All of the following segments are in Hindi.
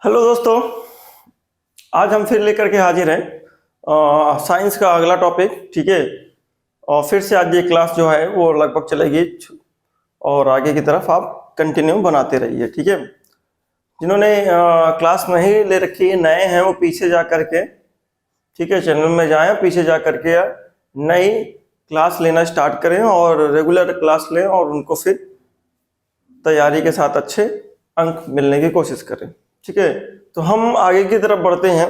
हेलो दोस्तों, आज हम फिर लेकर के हाजिर हैं साइंस का अगला टॉपिक। ठीक है, और फिर से आज ये क्लास जो है वो लगभग चलेगी और आगे की तरफ आप कंटिन्यू बनाते रहिए। ठीक है, जिन्होंने क्लास नहीं ले रखी है, नए हैं, वो पीछे जा करके, ठीक है, चैनल में जाएं, पीछे जा करके नई क्लास लेना स्टार्ट करें और रेगुलर क्लास लें और उनको फिर तैयारी के साथ अच्छे अंक मिलने की कोशिश करें। ठीक है, तो हम आगे की तरफ बढ़ते हैं,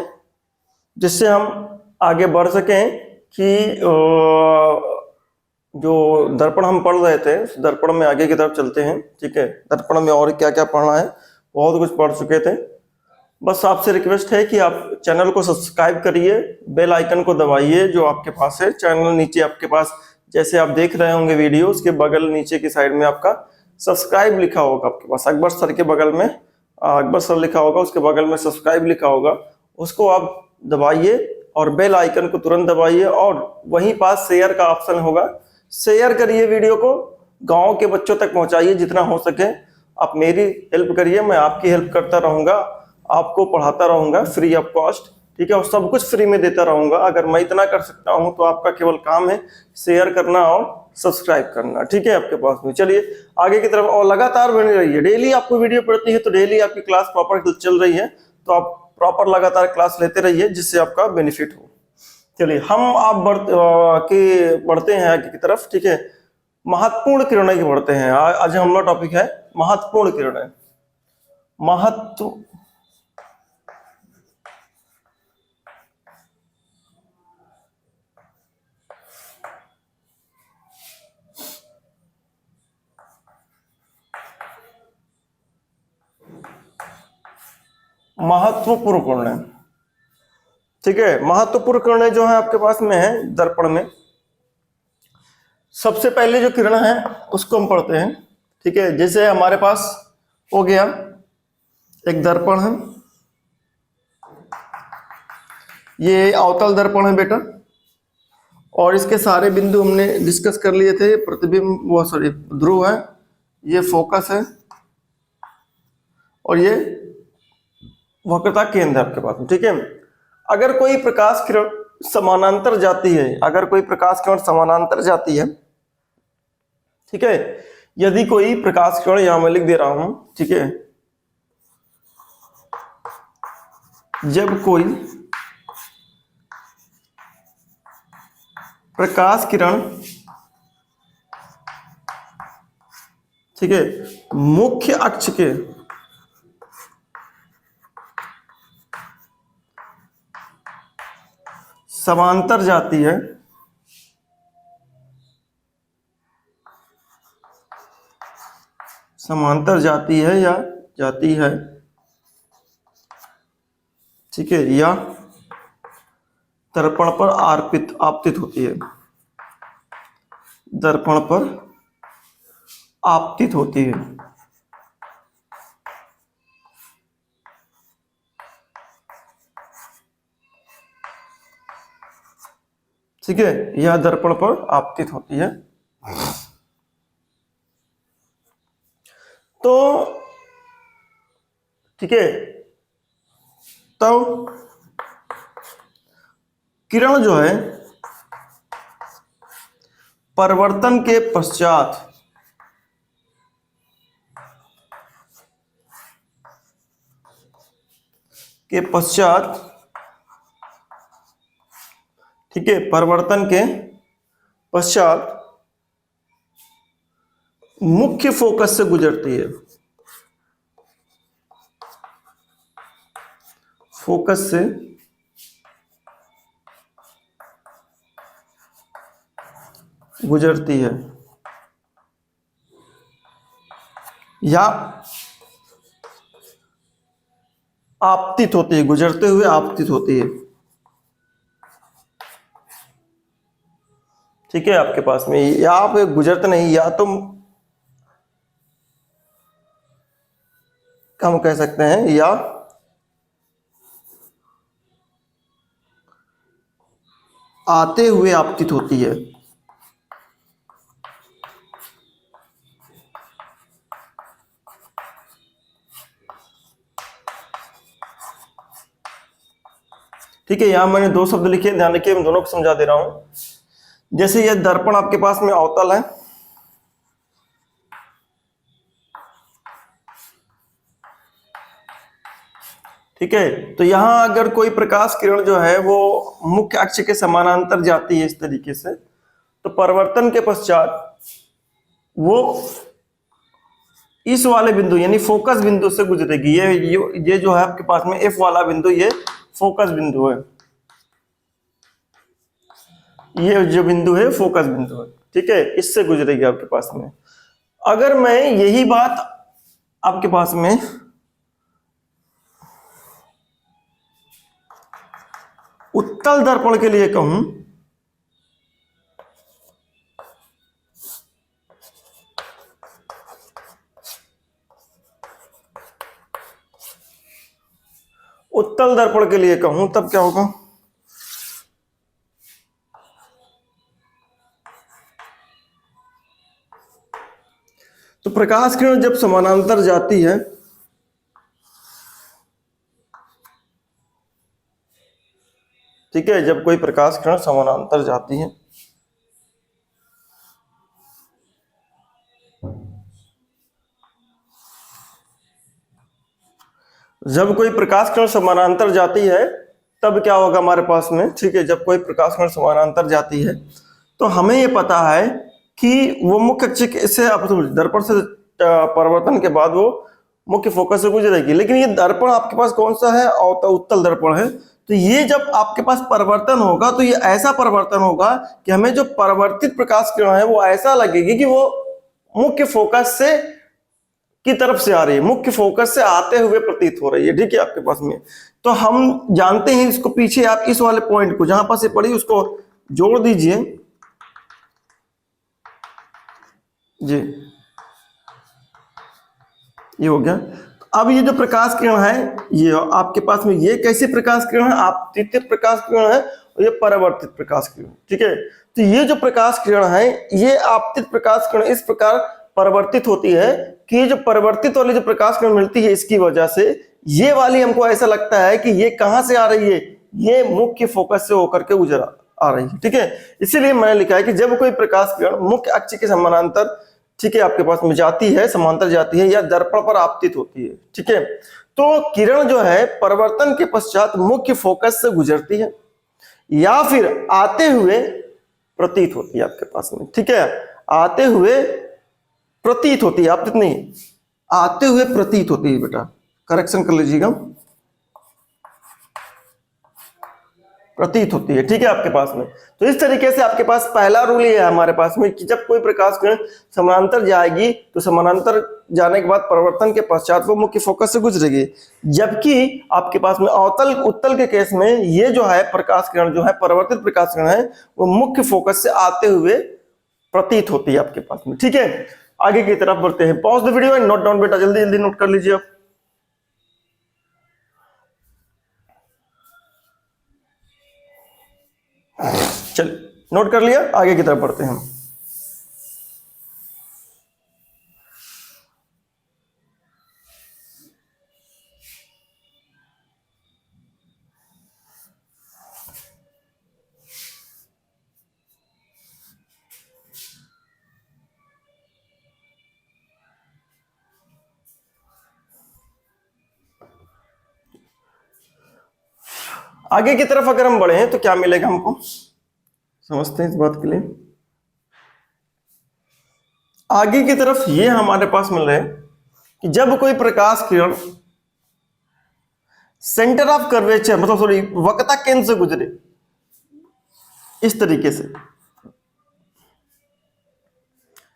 जिससे हम आगे बढ़ सकें कि जो दर्पण हम पढ़ रहे थे उस दर्पण में आगे की तरफ चलते हैं। ठीक है, दर्पण में और क्या क्या पढ़ना है, बहुत कुछ पढ़ चुके थे। बस आपसे रिक्वेस्ट है कि आप चैनल को सब्सक्राइब करिए, बेल आइकन को दबाइए जो आपके पास है। चैनल नीचे आपके पास जैसे आप देख रहे होंगे वीडियो, उसके बगल नीचे की साइड में आपका सब्सक्राइब लिखा होगा, आपके पास अकबर सर के बगल में अकबर सर लिखा होगा, उसके बगल में सब्सक्राइब लिखा होगा, उसको आप दबाइए और बेल आइकन को तुरंत दबाइए। और वहीं पास शेयर का ऑप्शन होगा, शेयर करिए वीडियो को, गांव के बच्चों तक पहुंचाइए जितना हो सके। आप मेरी हेल्प करिए, मैं आपकी हेल्प करता रहूंगा, आपको पढ़ाता रहूंगा फ्री ऑफ कॉस्ट। ठीक है, और सब कुछ फ्री में देता रहूंगा। अगर मैं इतना कर सकता हूं तो आपका केवल काम है शेयर करना और सब्सक्राइब करना। ठीक है, आपके पास में। चलिए आगे की तरफ, और लगातार बनी रहिए। डेली आपको वीडियो पड़ती है तो डेली आपकी क्लास प्रॉपर चल रही है, तो आप प्रॉपर लगातार क्लास लेते रहिए जिससे आपका बेनिफिट हो। चलिए हम आप बढ़ते हैं आगे की तरफ। ठीक है, महत्वपूर्ण किरणें की बढ़ते हैं। आज हमारा टॉपिक है महत्वपूर्ण किरणें। महत्व महत्वपूर्ण किरणें। ठीक है, महत्वपूर्ण किरणें जो है आपके पास में है दर्पण में। सबसे पहले जो किरण है उसको हम पढ़ते हैं। ठीक है, जैसे हमारे पास हो गया एक दर्पण है, ये अवतल दर्पण है बेटा, और इसके सारे बिंदु हमने डिस्कस कर लिए थे। प्रतिबिंब, वो सॉरी, ध्रुव है, ये फोकस है, और ये वक्रता केंद्र है आपके पास में। ठीक है, अगर कोई प्रकाश किरण समानांतर जाती है, अगर कोई प्रकाश किरण समानांतर जाती है, ठीक है, यदि कोई प्रकाश किरण, यहां मैं लिख दे रहा हूं, ठीक है, जब कोई प्रकाश किरण, ठीक है, मुख्य अक्ष के समांतर जाती है, समांतर जाती है या जाती है, ठीक है, या दर्पण पर आपतित होती है, दर्पण पर आपतित होती है। ठीक है, यह दर्पण पर आपतित होती है। तो ठीक है, तो किरण जो है परिवर्तन के पश्चात ठीक है, परिवर्तन के पश्चात मुख्य फोकस से गुजरती है, फोकस से गुजरती है, या आपतित होती है, गुजरते हुए आपतित होती है। ठीक है, आपके पास में या आप गुजरते नहीं, या तो हम कह सकते हैं या आते हुए आपतित होती है। ठीक है, यहां मैंने दो शब्द लिखे, ध्यान रखिए, मैं दोनों को समझा दे रहा हूं। जैसे ये दर्पण आपके पास में अवतल है, ठीक है, तो यहां अगर कोई प्रकाश किरण जो है वो मुख्य अक्ष के समानांतर जाती है इस तरीके से, तो परिवर्तन के पश्चात वो इस वाले बिंदु यानी फोकस बिंदु से गुजरेगी। ये जो है आपके पास में F वाला बिंदु, ये फोकस बिंदु है, ये जो बिंदु है फोकस बिंदु है, ठीक है, इससे गुजरेगी आपके पास में। अगर मैं यही बात आपके पास में उत्तल दर्पण के लिए कहूं, उत्तल दर्पण के लिए कहूं, तब क्या होगा? तो प्रकाश किरण जब समानांतर जाती है, ठीक है, जब कोई प्रकाश किरण समानांतर जाती है, जब कोई प्रकाश किरण समानांतर जाती है तब क्या होगा हमारे पास में, ठीक है, जब कोई प्रकाश किरण समानांतर जाती है तो हमें ये पता है कि वो मुख्य अक्ष से दर्पण से परिवर्तन के बाद वो मुख्य फोकस से गुजरेगी। लेकिन ये दर्पण आपके पास कौन सा है? उत्तल दर्पण है। तो ये जब आपके पास परिवर्तन होगा तो ये ऐसा परिवर्तन होगा कि हमें जो परिवर्तित प्रकाश किरण है वो ऐसा लगेगी कि वो मुख्य फोकस से की तरफ से आ रही है, मुख्य फोकस से आते हुए प्रतीत हो रही है, ठीक है, आपके पास में। तो हम जानते हैं इसको, पीछे आप इस वाले पॉइंट को जहां पर से पड़ी उसको जोड़ दीजिए जी, ये हो गया। अब ये जो प्रकाश किरण है ये आपके पास में, ये कैसी प्रकाश किरण है? आपतित प्रकाश किरण है, और ये परावर्तित प्रकाश किरण, ठीक है। तो ये जो प्रकाश किरण है ये आपतित प्रकाश किरण इस प्रकार परिवर्तित होती है कि ये जो परिवर्तित वाली जो प्रकाश किरण मिलती है इसकी वजह से ये वाली हमको ऐसा लगता है कि ये कहां से आ रही है, ये मुख्य फोकस से होकर के गुजरा आ रही है, ठीक है। इसीलिए मैंने लिखा है कि जब कोई प्रकाश किरण मुख्य अक्ष के समानांतर, ठीक है, आपके पास में जाती है, समांतर जाती है या दर्पण पर आपतित होती है, ठीक है, तो किरण जो है परिवर्तन के पश्चात मुख्य फोकस से गुजरती है या फिर आते हुए प्रतीत होती है आपके पास में, ठीक है, आते हुए प्रतीत होती है, आपतित नहीं, आते हुए प्रतीत होती है। बेटा करेक्शन कर लीजिएगा, प्रतीत होती है, ठीक है, आपके पास में। तो इस तरीके से आपके पास पहला रूल ये है हमारे पास में कि जब कोई प्रकाश किरण समानांतर जाएगी तो समानांतर जाने के बाद परिवर्तन के पश्चात वो मुख्य फोकस से गुजरेगी। जबकि आपके पास में अवतल उत्तल के केस में ये जो है प्रकाश किरण जो है परिवर्तित प्रकाश किरण है वो मुख्य फोकस से आते हुए प्रतीत होती है आपके पास में, ठीक है। आगे की तरफ बढ़ते हैं। Pause the video and note down बेटा, जल्दी जल्दी नोट कर लीजिए। चलिए नोट कर लिया, आगे की तरफ बढ़ते हैं। आगे की तरफ अगर हम बढ़े हैं तो क्या मिलेगा हमको, समझते हैं इस बात के लिए। आगे की तरफ ये हमारे पास मिल रहा है कि जब कोई प्रकाश किरण सेंटर ऑफ कर्वेचर मतलब सॉरी वक्रता केंद्र से गुजरे इस तरीके से,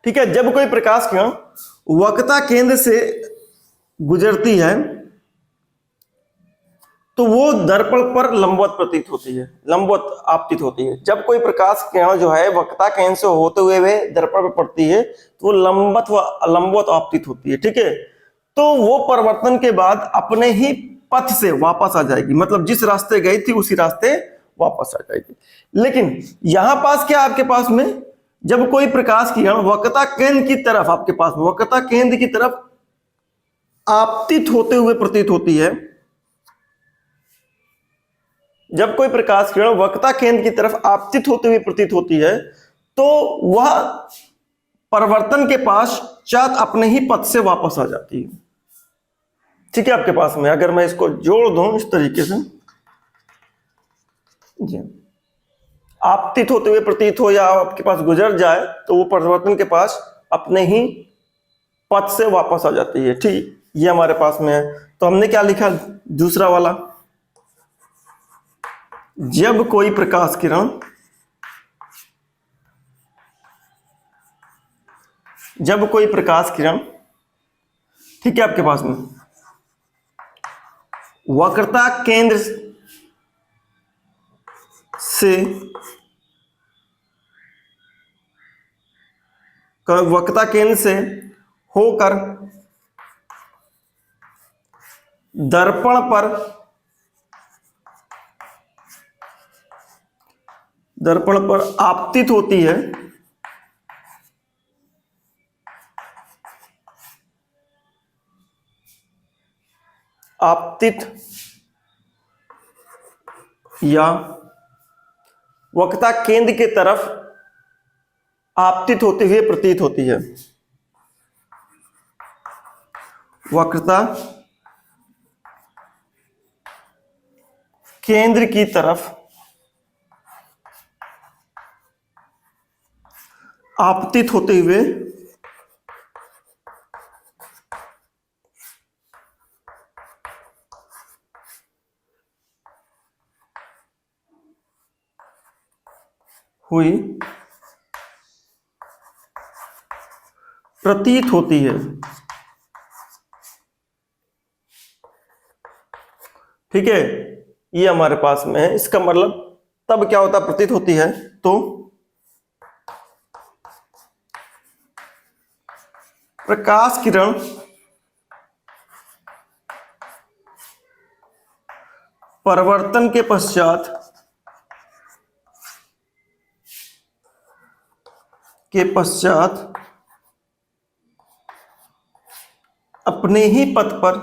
ठीक है, जब कोई प्रकाश किरण वक्रता केंद्र से गुजरती है तो वो दर्पण पर लंबवत प्रतीत होती है, लंबवत आपतित होती है। जब कोई प्रकाश किरण जो है वक्रता केंद्र से होते हुए वे दर्पण पर पड़ती है तो वो लंबवत आपतित होती है, ठीक है। तो वो परिवर्तन के बाद अपने ही पथ से वापस आ जाएगी, मतलब जिस रास्ते गई थी उसी रास्ते वापस आ जाएगी। लेकिन यहां पास क्या आपके पास में, जब कोई प्रकाश किरण वक्रता केंद्र की तरफ आपके पास वक्रता केंद्र की तरफ आपतित होते हुए प्रतीत होती है जब कोई प्रकाश किरण वक्रता केंद्र की तरफ आपतित होते हुए प्रतीत होती है तो वह परिवर्तन के पश्चात अपने ही पथ से वापस आ जाती है। ठीक है, आपके पास में अगर मैं इसको जोड़ दूं इस तरीके से, जी, आपतित होते हुए प्रतीत हो या आपके पास गुजर जाए तो वो परिवर्तन के पास अपने ही पथ से वापस आ जाती है। ठीक, ये हमारे पास में है। तो हमने क्या लिखा दूसरा वाला, जब कोई प्रकाश किरण ठीक है आपके पास में वक्रता केंद्र से होकर दर्पण पर आपतित होती है या वक्रता केंद्र की तरफ आपतित होते हुए प्रतीत होती है। वक्रता केंद्र की तरफ आपतित होते हुए हुई प्रतीत होती है। ठीक है, ये हमारे पास में है। इसका मतलब तब क्या होता है, प्रतीत होती है तो प्रकाश किरण परिवर्तन के पश्चात अपने ही पथ पर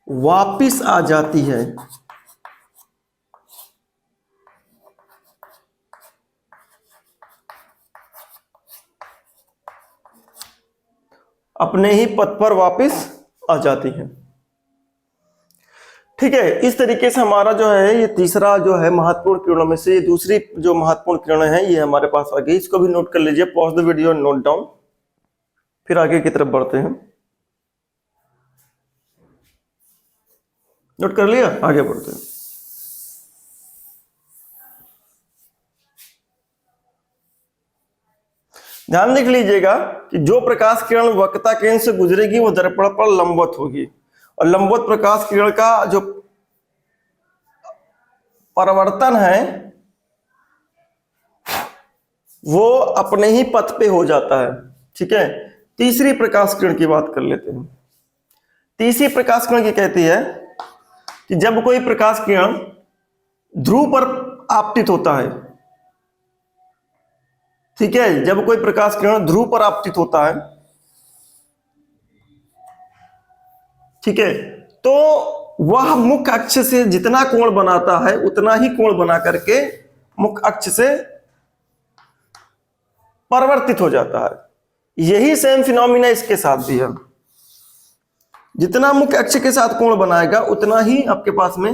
वापिस आ जाती है। अपने ही पथ पर वापिस आ जाती है। ठीक है, इस तरीके से हमारा जो है ये तीसरा जो है महत्वपूर्ण किरणों में से दूसरी जो महत्वपूर्ण किरणें हैं ये हमारे पास आ गई। इसको भी नोट कर लीजिए, pause the video and note down. फिर आगे की तरफ बढ़ते हैं। नोट कर लिया, आगे बढ़ते हैं। ध्यान देख लीजिएगा कि जो प्रकाश किरण वक्रता केंद्र से गुजरेगी वो दर्पण पर लंबवत होगी, और लंबवत प्रकाश किरण का जो परिवर्तन है वो अपने ही पथ पे हो जाता है। ठीक है, तीसरी प्रकाश किरण की बात कर लेते हैं। तीसरी प्रकाश किरण की कहती है कि जब कोई प्रकाश किरण ध्रुव पर आपतित होता है, ठीक है, जब कोई प्रकाश किरण ध्रुव पर आपतित होता है, ठीक है, तो वह मुख्य अक्ष से जितना कोण बनाता है उतना ही कोण बना करके मुख्य अक्ष से परिवर्तित हो जाता है। यही सेम फिनोमिना इसके साथ भी है। जितना मुख्य अक्ष के साथ कोण बनाएगा उतना ही आपके पास में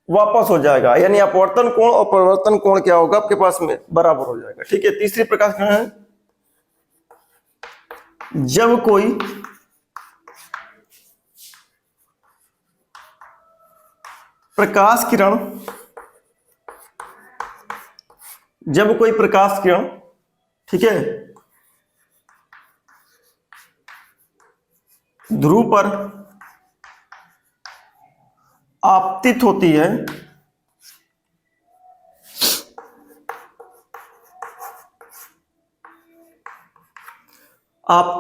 वापस हो जाएगा, यानी अपवर्तन कोण और परिवर्तन कोण क्या होगा आपके पास में बराबर हो जाएगा। ठीक है, तीसरी प्रकाश किरण है जब कोई प्रकाश किरण ठीक है ध्रुव पर आपतित होती है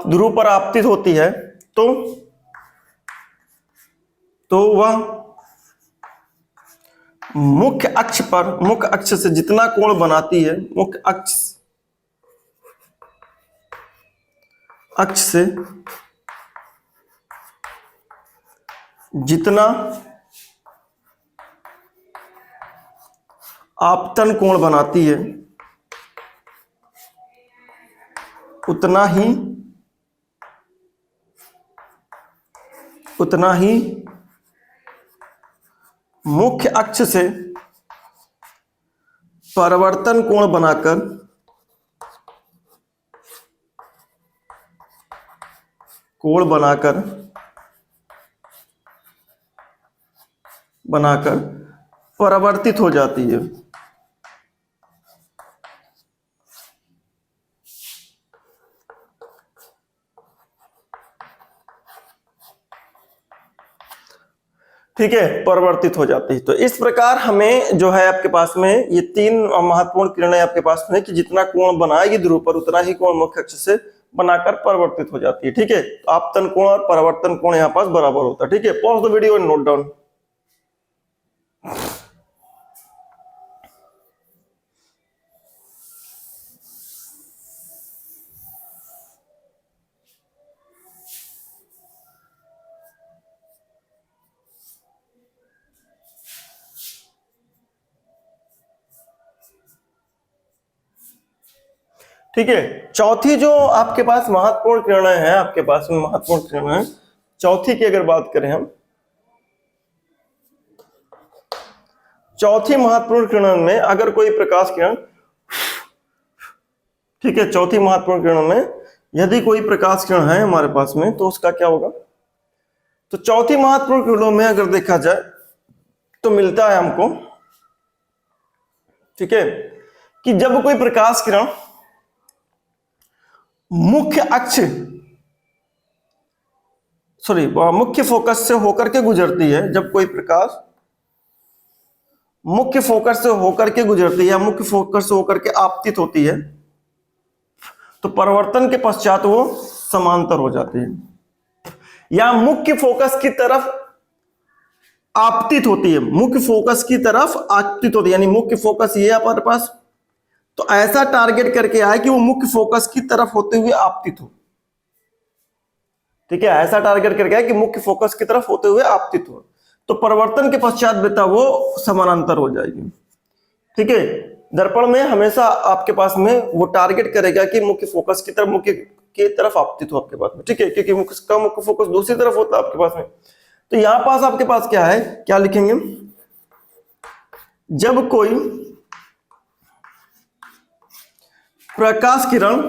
ध्रुव पर आपतित होती है तो वह मुख्य अक्ष से जितना कोण बनाती है, मुख्य अक्ष अक्ष से जितना आपतन कोण बनाती है उतना ही मुख्य अक्ष से परावर्तन कोण बनाकर परावर्तित हो जाती है। ठीक है, परिवर्तित हो जाती है। तो इस प्रकार हमें जो है आपके पास में ये तीन महत्वपूर्ण किरणें आपके पास में कि जितना कोण बनाएगी ध्रुव पर उतना ही कोण मुख्य अक्ष से बनाकर परिवर्तित हो जाती है। ठीक है, आपतन कोण और परावर्तन कोण यहाँ पास बराबर होता है। ठीक है, pause the video and note down. ठीक है, चौथी जो आपके पास महत्वपूर्ण किरणें हैं, आपके पास में महत्वपूर्ण किरणें, चौथी की अगर बात करें हम, चौथी महत्वपूर्ण किरण में अगर कोई प्रकाश किरण, ठीक है, चौथी महत्वपूर्ण किरण में यदि कोई प्रकाश किरण है हमारे पास में तो उसका क्या होगा। तो चौथी महत्वपूर्ण किरणों में अगर देखा जाए तो मिलता है हमको, ठीक है, कि जब कोई प्रकाश किरण मुख्य फोकस से होकर के गुजरती है, जब कोई प्रकाश मुख्य फोकस से होकर के गुजरती है या मुख्य फोकस से होकर के आपतित होती है तो परिवर्तन के पश्चात वो समांतर हो जाती है या मुख्य फोकस की तरफ आपतित होती है, मुख्य फोकस की तरफ आपतित होती है, यानी मुख्य फोकस ये है हमारे पास, तो ऐसा टारगेट करके आए कि वो मुख्य फोकस की तरफ होते हुए आपतित हो। ठीक है, ऐसा टारगेट करके आए कि मुख्य फोकस की तरफ होते हुए आपतित हो, तो परिवर्तन के पश्चात बेटा वो समानांतर हो जाएगी। ठीक है, दर्पण में हमेशा आपके पास में वो टारगेट करेगा कि मुख्य फोकस की तरफ, मुख्य की तरफ आपतित हो आपके पास में। ठीक है, क्योंकि मुख्य फोकस दूसरी तरफ होता है आपके पास में। तो यहां पास आपके पास क्या है, क्या लिखेंगे, जब कोई प्रकाश किरण,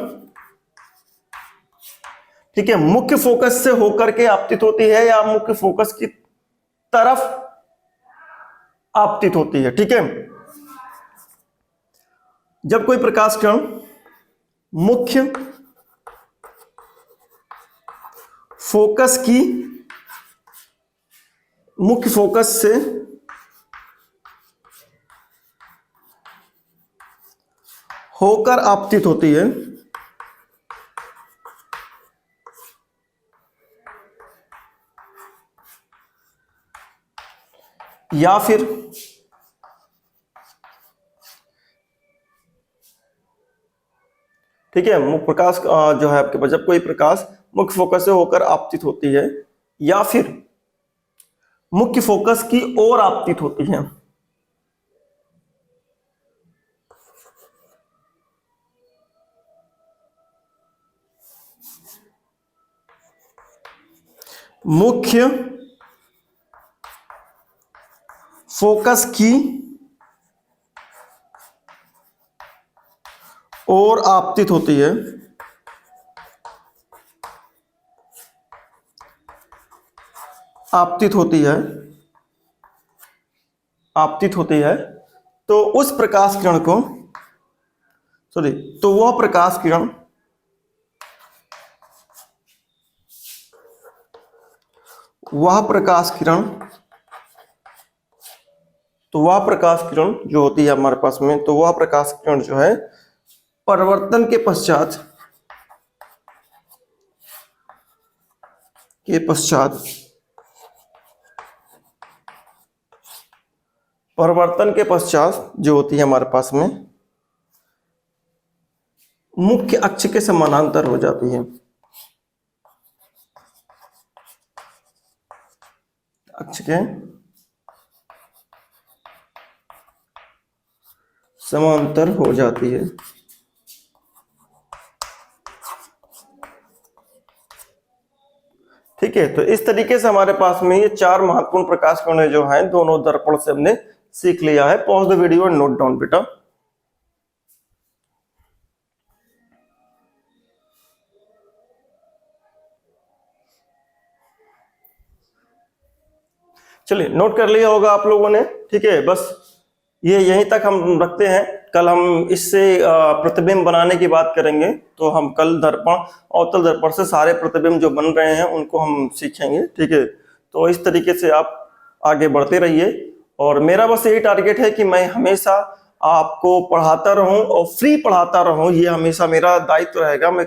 ठीक है, मुख्य फोकस से होकर के आपतित होती है या मुख्य फोकस की तरफ आपतित होती है। ठीक है, जब कोई प्रकाश किरण मुख्य फोकस से होकर आपतित होती है या फिर ठीक है, मुख्य प्रकाश जो है आपके पास, जब कोई प्रकाश मुख्य फोकस से होकर आपतित होती है या फिर मुख्य फोकस की ओर आपतित होती है, मुख्य फोकस की ओर आपतित होती है, आपतित होती है, तो उस प्रकाश किरण को तो वह प्रकाश किरण जो होती है हमारे पास में, तो वह प्रकाश किरण जो है परिवर्तन के पश्चात जो होती है हमारे पास में मुख्य अक्ष के समानांतर हो जाती है। अक्ष के समांतर हो जाती है। ठीक है, तो इस तरीके से हमारे पास में ये 4 महत्वपूर्ण प्रकाश किरणें जो हैं दोनों दर्पण से हमने सीख लिया है। Pause the video and note down बेटा। चलिए, नोट कर लिया होगा आप लोगों ने। ठीक है, बस ये यहीं तक हम रखते हैं। कल हम इससे प्रतिबिंब बनाने की बात करेंगे। तो हम कल दर्पण, अवतल दर्पण से सारे प्रतिबिंब जो बन रहे हैं उनको हम सीखेंगे। ठीक है, तो इस तरीके से आप आगे बढ़ते रहिए। और मेरा बस यही टारगेट है कि मैं हमेशा आपको पढ़ाता रहूं और फ्री पढ़ाता रहूं। ये हमेशा मेरा दायित्व रहेगा। मैं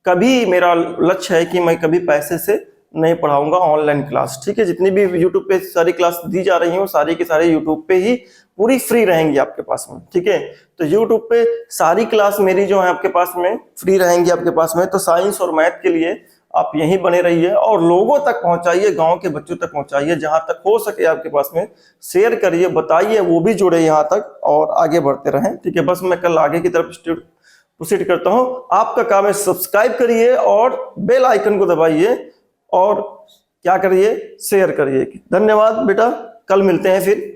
कभी मेरा लक्ष्य है कि मैं कभी पैसे से नहीं पढ़ाऊंगा ऑनलाइन क्लास। ठीक है, जितनी भी यूट्यूब पे सारी क्लास दी जा रही हैं सारी की सारी यूट्यूब पे ही पूरी फ्री रहेंगी आपके पास में। ठीक है, तो यूट्यूब पे सारी क्लास मेरी जो है आपके पास में फ्री रहेंगी आपके पास में। तो साइंस और मैथ के लिए आप यहीं बने रहिए और लोगों तक पहुंचाइए, गांव के बच्चों तक पहुंचाइए, जहां तक हो सके आपके पास में शेयर करिए, बताइए, वो भी जुड़े यहाँ तक और आगे बढ़ते रहें। ठीक है, बस मैं कल आगे की तरफ प्रोसीड करता हूं। आपका काम है सब्सक्राइब करिए और बेल आइकन को दबाइए और क्या करिए, शेयर करिए। धन्यवाद बेटा, कल मिलते हैं फिर।